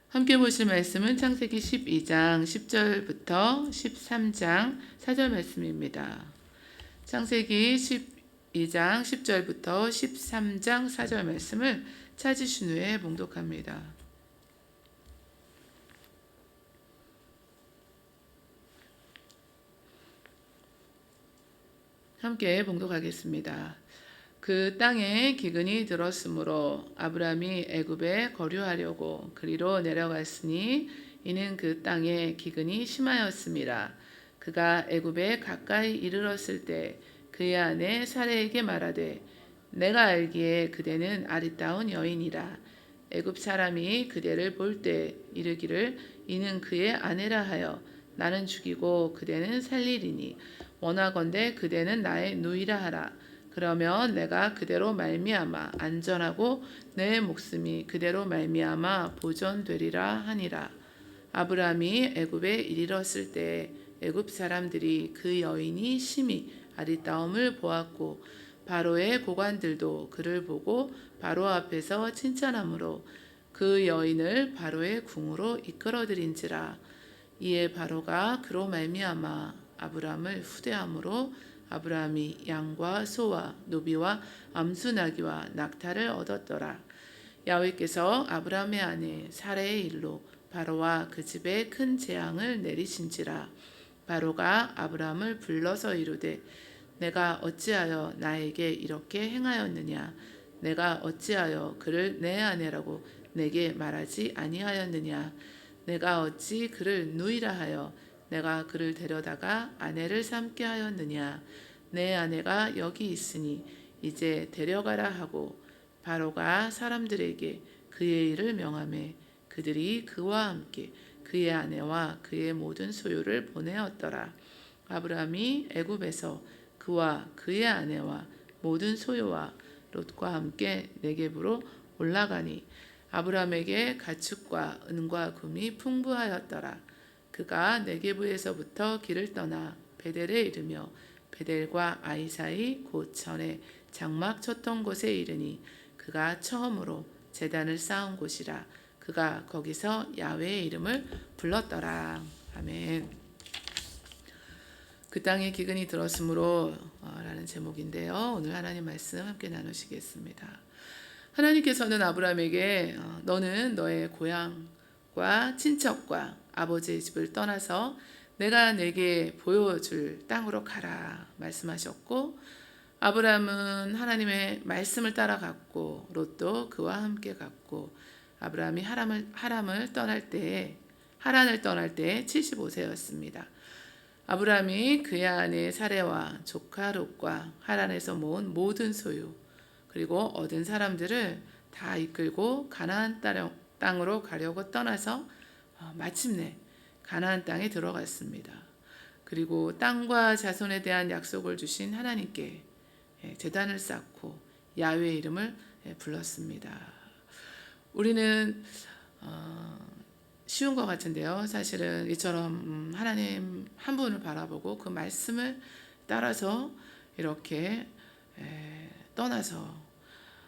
함께 보실 말씀은 창세기 12장 10절부터 13장 4절 말씀입니다. 창세기 12장 10절부터 13장 4절 말씀을 찾으신 후에 봉독합니다. 함께 봉독하겠습니다. 그 땅에 기근이 들었으므로 아브라함이 애굽에 거류하려고 그리로 내려갔으니 이는 그 땅에 기근이 심하였음이라. 그가 애굽에 가까이 이르렀을 때 그의 아내 사레에게 말하되 내가 알기에 그대는 아리따운 여인이라. 애굽 사람이 그대를 볼 때 이르기를 이는 그의 아내라 하여 나는 죽이고 그대는 살리리니 원하건대 그대는 나의 누이라 하라. 그러면 내가 그대로 말미암아 안전하고 내 목숨이 그대로 말미암아 보존되리라 하니라. 아브라함이 애굽에 이르렀을 때 애굽 사람들이 그 여인이 심히 아리따움을 보았고 바로의 고관들도 그를 보고 바로 앞에서 칭찬하므로 그 여인을 바로의 궁으로 이끌어들인지라. 이에 바로가 그로 말미암아 아브라함을 후대함으로 아브라함이 양과 소와 노비와 암수나귀와 낙타를 얻었더라. 야훼께서 아브라함의 아내 사레의 일로 바로와 그 집에 큰 재앙을 내리신지라. 바로가 아브라함을 불러서 이르되 내가 어찌하여 나에게 이렇게 행하였느냐. 내가 어찌하여 그를 내 아내라고 내게 말하지 아니하였느냐. 내가 어찌 그를 누이라 하여 내가 그를 데려다가 아내를 삼게 하였느냐. 내 아내가 여기 있으니 이제 데려가라 하고 바로가 사람들에게 그의 일을 명하매 그들이 그와 함께 그의 아내와 그의 모든 소유를 보내었더라. 아브라함이 애굽에서 그와 그의 아내와 모든 소유와 롯과 함께 네겝으로 올라가니 아브라함에게 가축과 은과 금이 풍부하였더라. 그가 네겝에서부터 길을 떠나 베델에 이르며 베델과 아이 사이 곧 전에 장막 쳤던 곳에 이르니 그가 처음으로 제단을 쌓은 곳이라. 그가 거기서 야훼의 이름을 불렀더라. 아멘. 그 땅에 기근이 들었으므로 라는 제목인데요. 오늘 하나님 말씀 함께 나누시겠습니다. 하나님께서는 아브라함에게 너는 너의 고향과 친척과 아버지의 집을 떠나서 내가 내게 보여줄 땅으로 가라 말씀하셨고, 아브라함은 하나님의 말씀을 따라갔고 롯도 그와 함께 갔고, 아브라함이 하란을 떠날 때에 75세였습니다. 아브라함이 그의 아내 사레와 조카 롯과 하란에서 모은 모든 소유 그리고 얻은 사람들을 다 이끌고 가나안 땅으로 가려고 떠나서 마침내 가나안 땅에 들어갔습니다. 그리고 땅과 자손에 대한 약속을 주신 하나님께 제단을 쌓고 야훼의 이름을 불렀습니다. 우리는 쉬운 것 같은데요. 사실은 이처럼 하나님 한 분을 바라보고 그 말씀을 따라서 이렇게 떠나서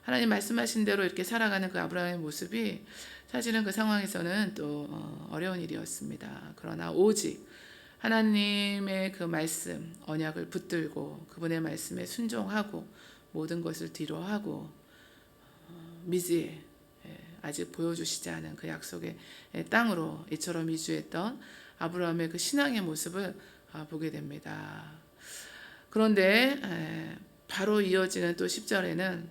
하나님 말씀하신 대로 이렇게 살아가는 그 아브라함의 모습이 사실은 그 상황에서는 또 어려운 일이었습니다. 그러나 오직 하나님의 그 말씀, 언약을 붙들고 그분의 말씀에 순종하고 모든 것을 뒤로하고 미지에 아직 보여주시지 않은 그 약속의 땅으로 이처럼 이주했던 아브라함의 그 신앙의 모습을 보게 됩니다. 그런데 바로 이어지는 또 10절에는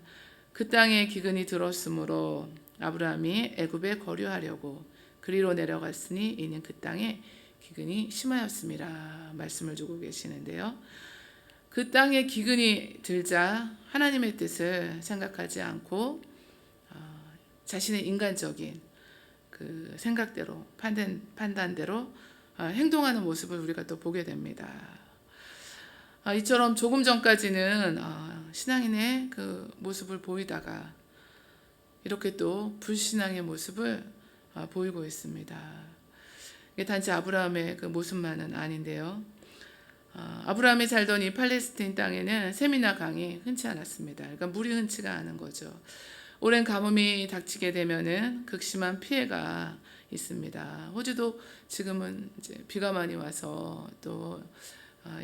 그 땅에 기근이 들었으므로 아브라함이 애굽에 거류하려고 그리로 내려갔으니 이는 그 땅에 기근이 심하였음이라 말씀을 주고 계시는데요. 그 땅에 기근이 들자 하나님의 뜻을 생각하지 않고 자신의 인간적인 그 생각대로 판단대로 행동하는 모습을 우리가 또 보게 됩니다. 이처럼 조금 전까지는 신앙인의 그 모습을 보이다가 이렇게 또 불신앙의 모습을 보이고 있습니다. 이게 단지 아브라함의 그 모습만은 아닌데요. 아브라함이 살던 이 팔레스타인 땅에는 샘이나 강이 흔치 않았습니다. 그러니까 물이 흔치가 않은 거죠. 오랜 가뭄이 닥치게 되면은 극심한 피해가 있습니다. 호주도 지금은 이제 비가 많이 와서 또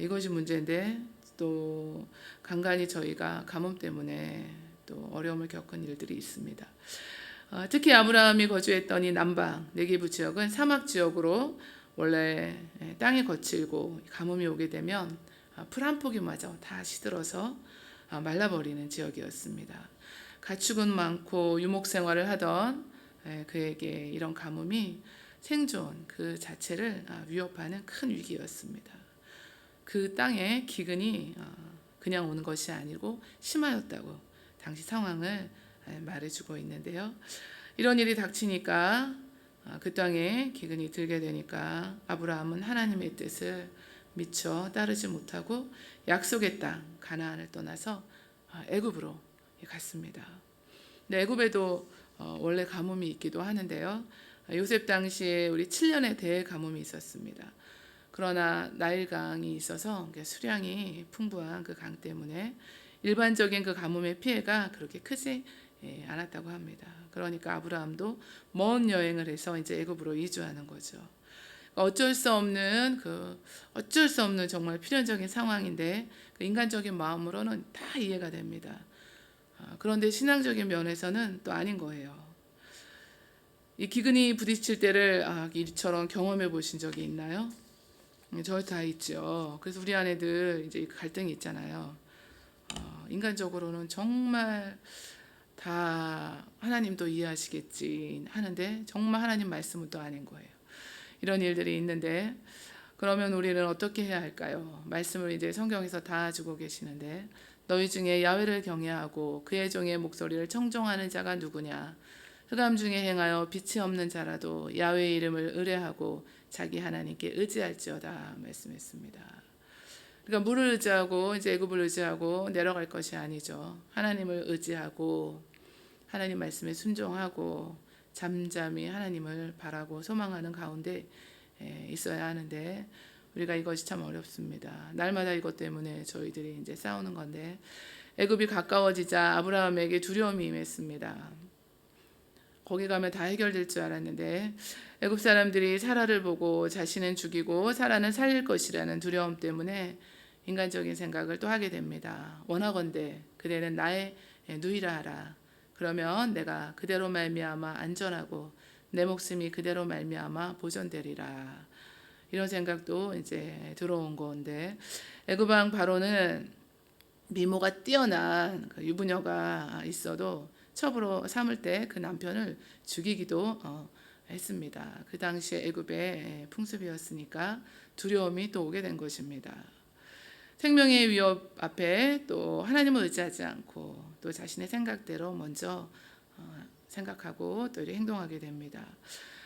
이것이 문제인데 또 간간히 저희가 가뭄 때문에 또 어려움을 겪은 일들이 있습니다. 특히 아브라함이 거주했던 이 남방 네게부 지역은 사막 지역으로 원래 땅이 거칠고 가뭄이 오게 되면 풀 한 포기마저 다 시들어서 말라버리는 지역이었습니다. 가축은 많고 유목 생활을 하던 그에게 이런 가뭄이 생존 그 자체를 위협하는 큰 위기였습니다. 그 땅에 기근이 그냥 오는 것이 아니고 심하였다고 당시 상황을 말해주고 있는데요. 이런 일이 닥치니까 그 땅에 기근이 들게 되니까 아브라함은 하나님의 뜻을 미처 따르지 못하고 약속의 땅 가나안을 떠나서 애굽으로 갔습니다. 근데 애굽에도 원래 가뭄이 있기도 하는데요. 요셉 당시에 우리 7년의 대가뭄이 있었습니다. 그러나 나일강이 있어서 수량이 풍부한 그 강 때문에 일반적인 그 가뭄의 피해가 그렇게 크지 않았다고 합니다. 그러니까 아브라함도 먼 여행을 해서 이제 애굽으로 이주하는 거죠. 어쩔 수 없는 정말 필연적인 상황인데 그 인간적인 마음으로는 다 이해가 됩니다. 그런데 신앙적인 면에서는 또 아닌 거예요. 이 기근이 부딪힐 때를 이처럼 경험해 보신 적이 있나요? 저 다 있죠. 그래서 우리 아내들 이제 갈등이 있잖아요. 인간적으로는 정말 다 하나님도 이해하시겠지 하는데 정말 하나님 말씀은 또 아닌 거예요. 이런 일들이 있는데 그러면 우리는 어떻게 해야 할까요? 말씀을 이제 성경에서 다 주고 계시는데 너희 중에 야훼를 경외하고 그의 종의 목소리를 청종하는 자가 누구냐? 흑암 중에 행하여 빛이 없는 자라도 야훼의 이름을 의뢰하고 자기 하나님께 의지할지어다 말씀했습니다. 그러니까 물을 의지하고 이제 애굽을 의지하고 내려갈 것이 아니죠. 하나님을 의지하고 하나님 말씀에 순종하고 잠잠히 하나님을 바라고 소망하는 가운데 있어야 하는데 우리가 이것이 참 어렵습니다. 날마다 이것 때문에 저희들이 이제 싸우는 건데 애굽이 가까워지자 아브라함에게 두려움이 임했습니다. 거기 가면 다 해결될 줄 알았는데 애굽 사람들이 사라를 보고 자신은 죽이고 사라는 살릴 것이라는 두려움 때문에 인간적인 생각을 또 하게 됩니다. 원하건대 그대는 나의 누이라 하라. 그러면 내가 그대로 말미암아 안전하고 내 목숨이 그대로 말미암아 보존되리라. 이런 생각도 이제 들어온 건데 애굽 왕 바로는 미모가 뛰어난 그 유부녀가 있어도 첩으로 삼을 때 그 남편을 죽이기도 했습니다. 그 당시에 애굽의 풍습이었으니까 두려움이 또 오게 된 것입니다. 생명의 위협 앞에 또 하나님을 의지하지 않고 또 자신의 생각대로 먼저 생각하고 또 이렇게 행동하게 됩니다.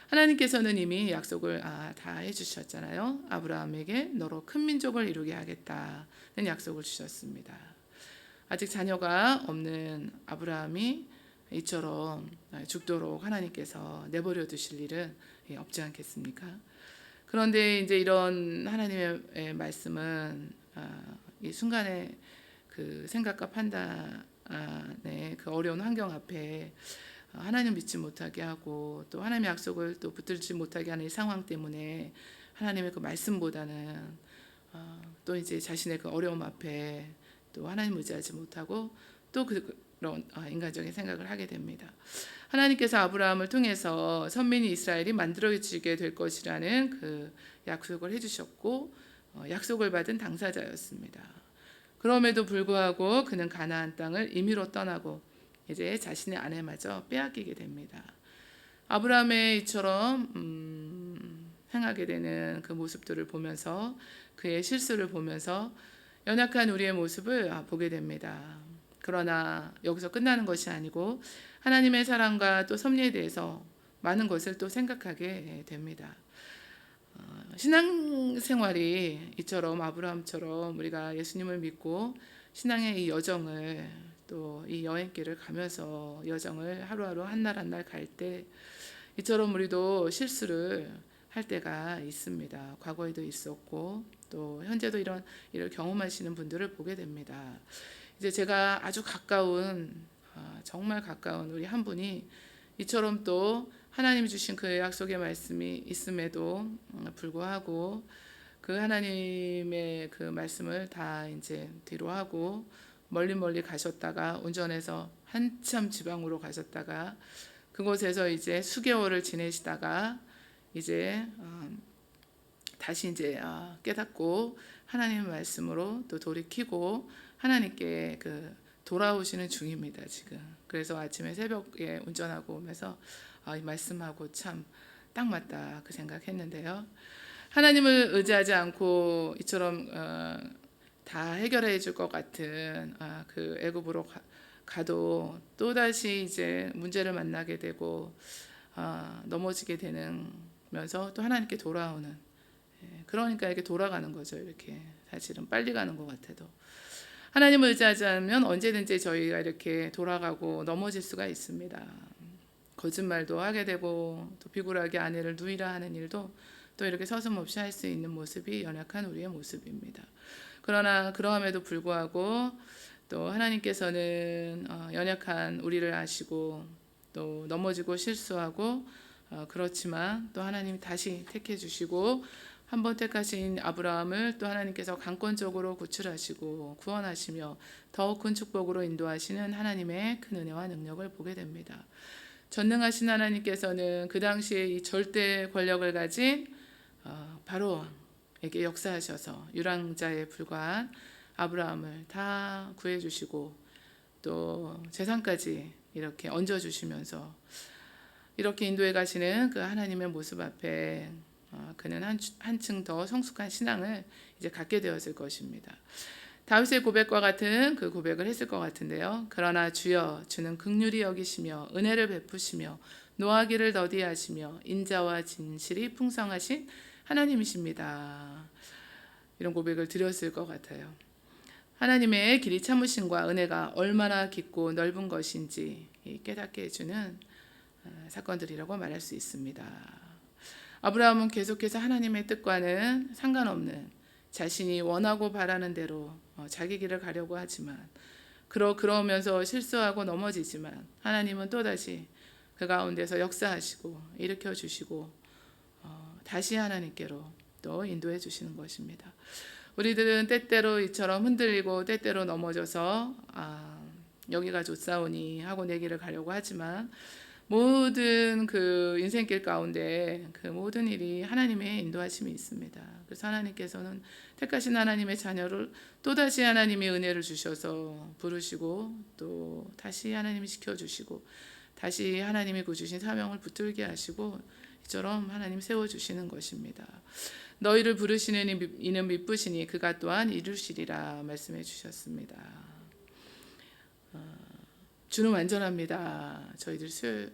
하나님께서는 이미 약속을 다 해주셨잖아요. 아브라함에게 너로 큰 민족을 이루게 하겠다는 약속을 주셨습니다. 아직 자녀가 없는 아브라함이 이처럼 죽도록 하나님께서 내버려 두실 일은 없지 않겠습니까? 그런데 이제 이런 하나님의 말씀은 이 순간의 그 생각과 판단의 그 어려운 환경 앞에 하나님 믿지 못하게 하고 또 하나님의 약속을 또 붙들지 못하게 하는 이 상황 때문에 하나님의 그 말씀보다는 또 이제 자신의 그 어려움 앞에 또 하나님 의지하지 못하고 또 그런 인간적인 생각을 하게 됩니다. 하나님께서 아브라함을 통해서 선민이 이스라엘이 만들어지게 될 것이라는 그 약속을 해주셨고 약속을 받은 당사자였습니다. 그럼에도 불구하고 그는 가나안 땅을 임의로 떠나고 이제 자신의 아내마저 빼앗기게 됩니다. 아브라함의 이처럼 행하게 되는 그 모습들을 보면서 그의 실수를 보면서 연약한 우리의 모습을 보게 됩니다. 그러나 여기서 끝나는 것이 아니고 하나님의 사랑과 또 섭리에 대해서 많은 것을 또 생각하게 됩니다. 신앙생활이 이처럼 아브라함처럼 우리가 예수님을 믿고 신앙의 이 여정을 또 이 여행길을 가면서 여정을 하루하루 한 날 한 날 갈 때 이처럼 우리도 실수를 할 때가 있습니다. 과거에도 있었고 또 현재도 이런 일을 경험하시는 분들을 보게 됩니다. 이제 제가 아주 가까운 정말 가까운 우리 한 분이 이처럼 또 하나님이 주신 그 약속의 말씀이 있음에도 불구하고 그 하나님의 그 말씀을 다 이제 뒤로 하고 멀리 가셨다가 운전해서 한참 지방으로 가셨다가 그곳에서 이제 수개월을 지내시다가 이제 다시 이제 깨닫고 하나님의 말씀으로 또 돌이키고 하나님께 그 돌아오시는 중입니다 지금. 그래서 아침에 새벽에 운전하고 오면서 이 말씀하고 참 딱 맞다 그 생각했는데요. 하나님을 의지하지 않고 이처럼 다 해결해 줄 것 같은 그 애굽으로 가도 또 다시 이제 문제를 만나게 되고 넘어지게 되면서 또 하나님께 돌아오는 그러니까 이렇게 돌아가는 거죠. 이렇게 사실은 빨리 가는 것 같아도 하나님을 의지하지 않으면 언제든지 저희가 이렇게 돌아가고 넘어질 수가 있습니다. 거짓말도 하게 되고 또 비굴하게 아내를 누이라 하는 일도 또 이렇게 서슴없이 할 수 있는 모습이 연약한 우리의 모습입니다. 그러나 그러함에도 불구하고 또 하나님께서는 연약한 우리를 아시고 또 넘어지고 실수하고 그렇지만 또 하나님이 다시 택해 주시고 한번 택하신 아브라함을 또 하나님께서 강권적으로 구출하시고 구원하시며 더욱 큰 축복으로 인도하시는 하나님의 큰 은혜와 능력을 보게 됩니다. 전능하신 하나님께서는 그 당시에 이 절대 권력을 가진 바로에게 역사하셔서 유랑자에 불과한 아브라함을 다 구해주시고 또 재산까지 이렇게 얹어주시면서 이렇게 인도해 가시는 그 하나님의 모습 앞에 그는 한층 더 성숙한 신앙을 이제 갖게 되었을 것입니다. 다윗의 고백과 같은 그 고백을 했을 것 같은데요. 그러나 주여 주는 긍휼히 여기시며 은혜를 베푸시며 노하기를 더디하시며 인자와 진실이 풍성하신 하나님이십니다. 이런 고백을 드렸을 것 같아요. 하나님의 길이 참으심과 은혜가 얼마나 깊고 넓은 것인지 깨닫게 해주는 사건들이라고 말할 수 있습니다. 아브라함은 계속해서 하나님의 뜻과는 상관없는 자신이 원하고 바라는 대로 자기 길을 가려고 하지만 그러면서 실수하고 넘어지지만 하나님은 또다시 그 가운데서 역사하시고 일으켜주시고 다시 하나님께로 또 인도해 주시는 것입니다. 우리들은 때때로 이처럼 흔들리고 때때로 넘어져서 여기가 좋사오니 하고 내 길을 가려고 하지만 모든 그 인생길 가운데 그 모든 일이 하나님의 인도하심이 있습니다. 그래서 하나님께서는 택하신 하나님의 자녀를 또다시 하나님의 은혜를 주셔서 부르시고 또 다시 하나님이 지켜주시고 다시 하나님이 주신 사명을 붙들게 하시고 이처럼 하나님 세워주시는 것입니다. 너희를 부르시는 이는 미쁘시니 그가 또한 이루시리라 말씀해 주셨습니다. 주는 완전합니다. 저희들 수요일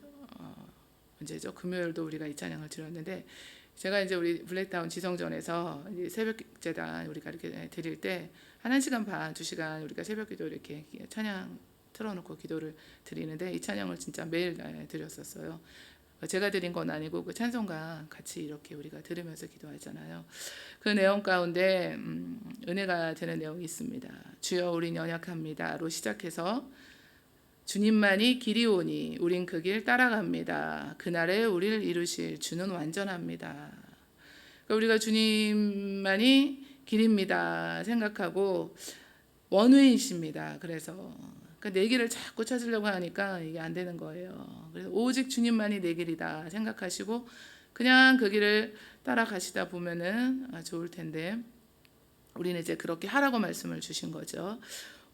언제죠? 금요일도 우리가 이 찬양을 드렸는데 제가 이제 우리 블랙타운 지성전에서 새벽 제단 우리가 이렇게 드릴 때 한 1시간 반, 2시간 우리가 새벽 기도 이렇게 찬양 틀어놓고 기도를 드리는데 이 찬양을 진짜 매일 드렸었어요. 제가 드린 건 아니고 그 찬송가 같이 이렇게 우리가 들으면서 기도하잖아요. 그 내용 가운데 은혜가 되는 내용이 있습니다. 주여 우린 연약합니다로 시작해서 주님만이 길이 오니 우린 그 길 따라갑니다. 그날에 우리를 이루실 주는 완전합니다. 그러니까 우리가 주님만이 길입니다 생각하고 원웨이십니다. 그래서 내 길을 자꾸 찾으려고 하니까 이게 안 되는 거예요. 그래서 오직 주님만이 내 길이다 생각하시고 그냥 그 길을 따라가시다 보면은 좋을 텐데 우리는 이제 그렇게 하라고 말씀을 주신 거죠.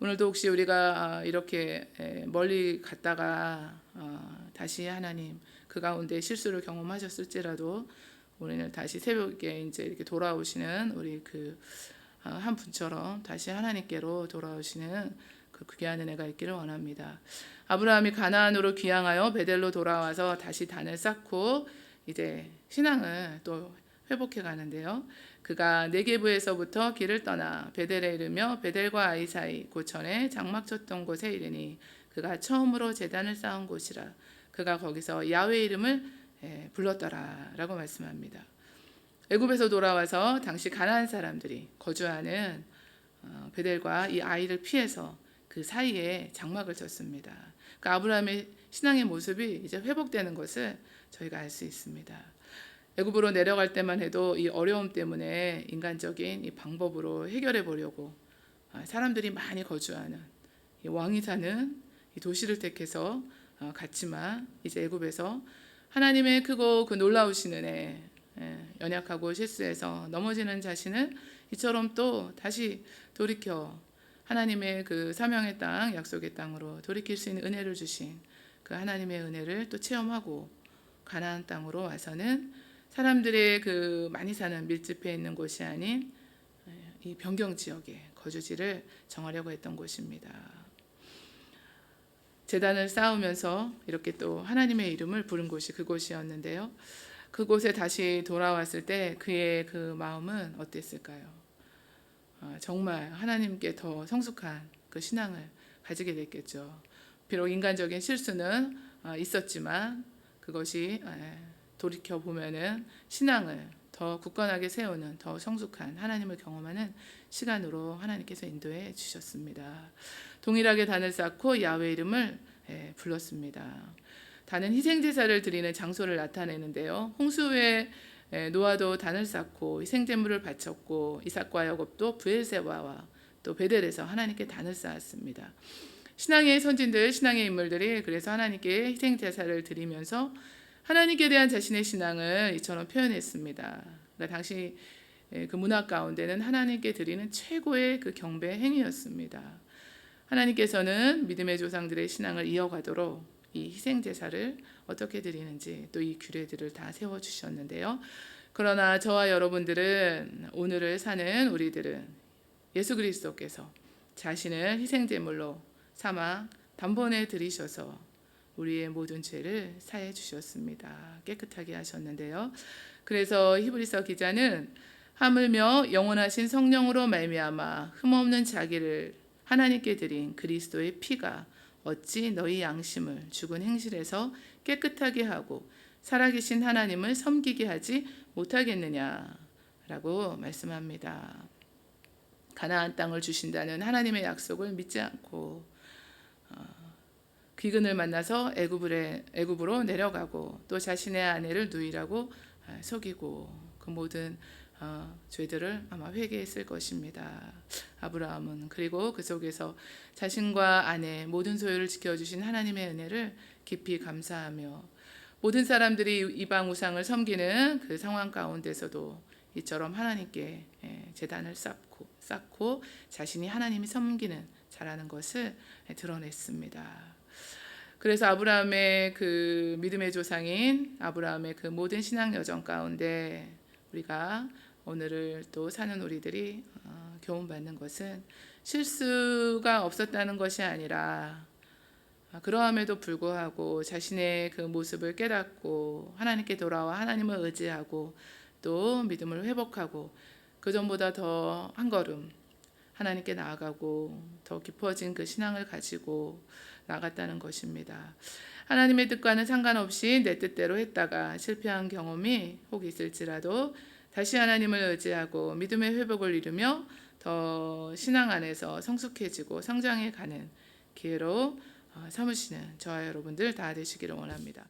오늘도 혹시 우리가 이렇게 멀리 갔다가 다시 하나님 그 가운데 실수를 경험하셨을지라도 우리는 다시 새벽에 이제 이렇게 돌아오시는 우리 그 한 분처럼 다시 하나님께로 돌아오시는 그 귀한 은혜가 있기를 원합니다. 아브라함이 가나안으로 귀향하여 베델로 돌아와서 다시 단을 쌓고 이제 신앙을 또 회복해 가는데요. 그가 네게브에서부터 길을 떠나 베델에 이르며 베델과 아이 사이 고천에 장막 쳤던 곳에 이르니 그가 처음으로 제단을 쌓은 곳이라 그가 거기서 야훼 이름을 불렀더라라고 말씀합니다. 애굽에서 돌아와서 당시 가나안 사람들이 거주하는 베델과 이 아이를 피해서 그 사이에 장막을 쳤습니다. 그러니까 아브라함의 신앙의 모습이 이제 회복되는 것을 저희가 알 수 있습니다. 애굽으로 내려갈 때만 해도 이 어려움 때문에 인간적인 이 방법으로 해결해 보려고 사람들이 많이 거주하는 이 왕이 사는 이 도시를 택해서 갔지만 이제 애굽에서 하나님의 크고 그 놀라우신 은혜, 연약하고 실수해서 넘어지는 자신을 이처럼 또 다시 돌이켜 하나님의 그 사명의 땅, 약속의 땅으로 돌이킬 수 있는 은혜를 주신 그 하나님의 은혜를 또 체험하고 가나안 땅으로 와서는 사람들의 그 많이 사는 밀집해 있는 곳이 아닌 이 변경 지역에 거주지를 정하려고 했던 곳입니다. 제단을 쌓으면서 이렇게 또 하나님의 이름을 부른 곳이 그곳이었는데요. 그곳에 다시 돌아왔을 때 그의 그 마음은 어땠을까요? 정말 하나님께 더 성숙한 그 신앙을 가지게 됐겠죠. 비록 인간적인 실수는 있었지만 그것이 돌이켜 보면은 신앙을 더 굳건하게 세우는 더 성숙한 하나님을 경험하는 시간으로 하나님께서 인도해 주셨습니다. 동일하게 단을 쌓고 야훼 이름을 불렀습니다. 단은 희생 제사를 드리는 장소를 나타내는데요. 홍수에 노아도 단을 쌓고 희생제물을 바쳤고 이삭과 야곱도 브엘세바와 또 베델에서 하나님께 단을 쌓았습니다. 신앙의 선진들, 신앙의 인물들이 그래서 하나님께 희생 제사를 드리면서 하나님께 대한 자신의 신앙을 이처럼 표현했습니다. 그러니까 당시 그 문화 가운데는 하나님께 드리는 최고의 그 경배 행위였습니다. 하나님께서는 믿음의 조상들의 신앙을 이어가도록 이 희생 제사를 어떻게 드리는지 또 이 규례들을 다 세워 주셨는데요. 그러나 저와 여러분들은 오늘을 사는 우리들은 예수 그리스도께서 자신을 희생 제물로 삼아 단번에 드리셔서 우리의 모든 죄를 사해 주셨습니다. 깨끗하게 하셨는데요. 그래서 히브리서 기자는 하물며 영원하신 성령으로 말미암아 흠없는 자기를 하나님께 드린 그리스도의 피가 어찌 너희 양심을 죽은 행실에서 깨끗하게 하고 살아계신 하나님을 섬기게 하지 못하겠느냐라고 말씀합니다. 가나안 땅을 주신다는 하나님의 약속을 믿지 않고 귀근을 만나서 애굽으로 내려가고 또 자신의 아내를 누이라고 속이고 그 모든 죄들을 아마 회개했을 것입니다. 아브라함은 그리고 그 속에서 자신과 아내 모든 소유를 지켜주신 하나님의 은혜를 깊이 감사하며 모든 사람들이 이방 우상을 섬기는 그 상황 가운데서도 이처럼 하나님께 제단을 쌓고 자신이 하나님이 섬기는 자라는 것을 드러냈습니다. 그래서 아브라함의 그 믿음의 조상인 아브라함의 그 모든 신앙 여정 가운데 우리가 오늘을 또 사는 우리들이 교훈받는 것은 실수가 없었다는 것이 아니라 그러함에도 불구하고 자신의 그 모습을 깨닫고 하나님께 돌아와 하나님을 의지하고 또 믿음을 회복하고 그 전보다 더 한 걸음 하나님께 나아가고 더 깊어진 그 신앙을 가지고 나갔다는 것입니다. 하나님의 뜻과는 상관없이 내 뜻대로 했다가 실패한 경험이 혹 있을지라도 다시 하나님을 의지하고 믿음의 회복을 이루며 더 신앙 안에서 성숙해지고 성장해 가는 기회로 삼으시는 저와 여러분들 다 되시기를 원합니다.